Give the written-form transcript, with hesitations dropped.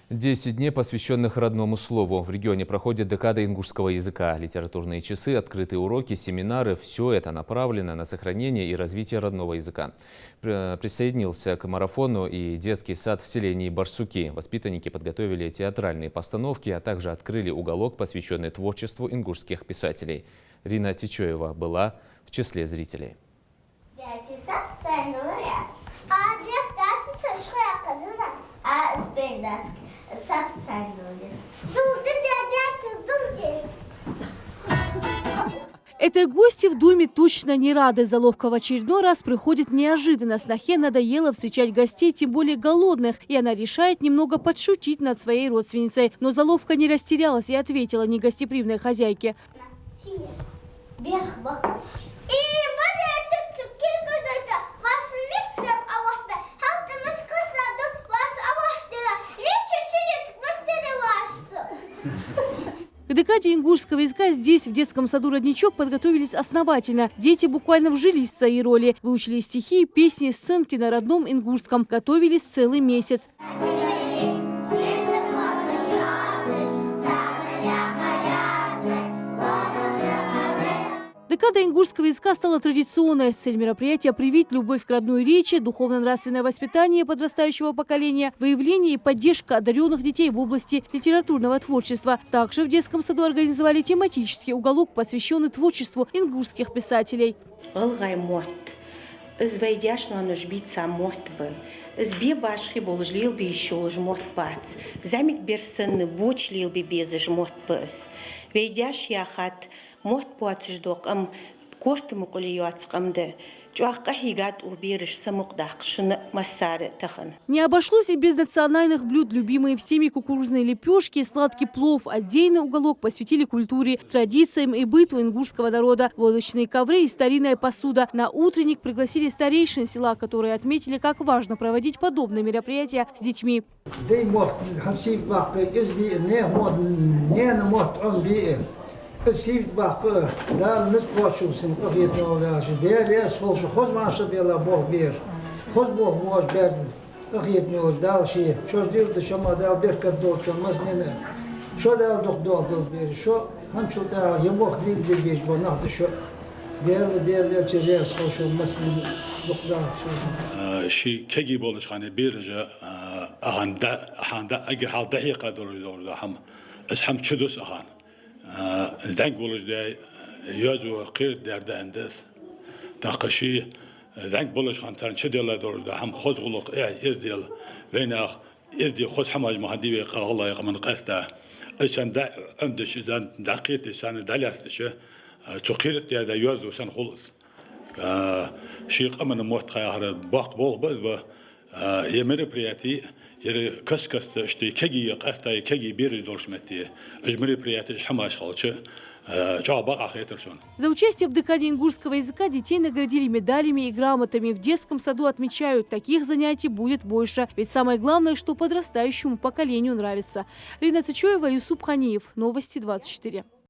10 дней, посвященных родному слову. В регионе проходит декада ингушского языка. Литературные часы, открытые уроки, семинары – все это направлено на сохранение и развитие родного языка. Присоединился к марафону и детский сад в селении Барсуки. Воспитанники подготовили театральные постановки, а также открыли уголок, посвященный творчеству ингушских писателей. Рина Тичоева была в числе зрителей. Этой гости в доме точно не рады. Заловка в очередной раз приходит неожиданно. Снохе надоело встречать гостей, тем более голодных. И она решает немного подшутить над своей родственницей. Но Заловка не растерялась и ответила негостеприимной хозяйке: к декаде ингушского языка здесь, в детском саду «Родничок», подготовились основательно. Дети буквально вжились в свои роли. Выучили стихи, песни, сценки на родном ингушском. Готовились целый месяц. Декада ингушского языка стала традиционной. Цель мероприятия – привить любовь к родной речи, духовно-нравственное воспитание подрастающего поколения, выявление и поддержка одаренных детей в области литературного творчества. Также в детском саду организовали тематический уголок, посвященный творчеству ингушских писателей. Збе башхи болжлил би еще жмот пац. Замик берсен бочлил би безж мот пас. Вейдяш яхат мот пац ждок ам корт мукулият камде. Чуахка хигат уберешь самукдах шн массары тахан. Не обошлось и без национальных блюд. Любимые всеми кукурузные лепешки, сладкий плов. Отдельный уголок посвятили культуре, традициям и быту ингушского народа. Водочные ковры и старинная посуда. На утренник пригласили старейшин села, которые отметили, как важно проводить подобные мероприятия с детьми. Сивт бақы, да, біз қошылсын, қоқетін олдашы. Дәлі, солшы, қоз машы бела бол бер. Қоз бол моз берді, қоқетін олды, дал ши. Шо дилді, шома дал беркат дол, шо мазнені. Шо дал дух дол бер, шо хамчыл дал, емок билді беш бол, нахты шо. Дәлі, чезер, солшы, мазнені дух дал. Ши кеги болыш ханы берже, аханда, агер хал дахиқа дорда, хам, хам чудус ахан. زنگ بولش یازو قیر درد انداز تاقشی زنگ بولش خانتر چه دیلا دور هم خوش غلق از دیل ویناخ از دی خوش حماج مهندی به الله يقمن قسته اشان دا عمدش زن دقیقه سان دلیاستش تقیر دیده یازو سان خلص شیق امن موت خیار باق بول باز با یمر پریاتی یه کس اشتی کگی قسته کگی بیری دورشمتی اجمری پریاتش حماش خالچه جواب آخرترسون. За участие в декаде ингушского языка детей наградили медалями и грамотами. В детском саду отмечают, таких занятий будет больше. Ведь самое главное, что подрастающему поколению нравится. Рина Тичоева, Юсуп Ханиев. Новости 24.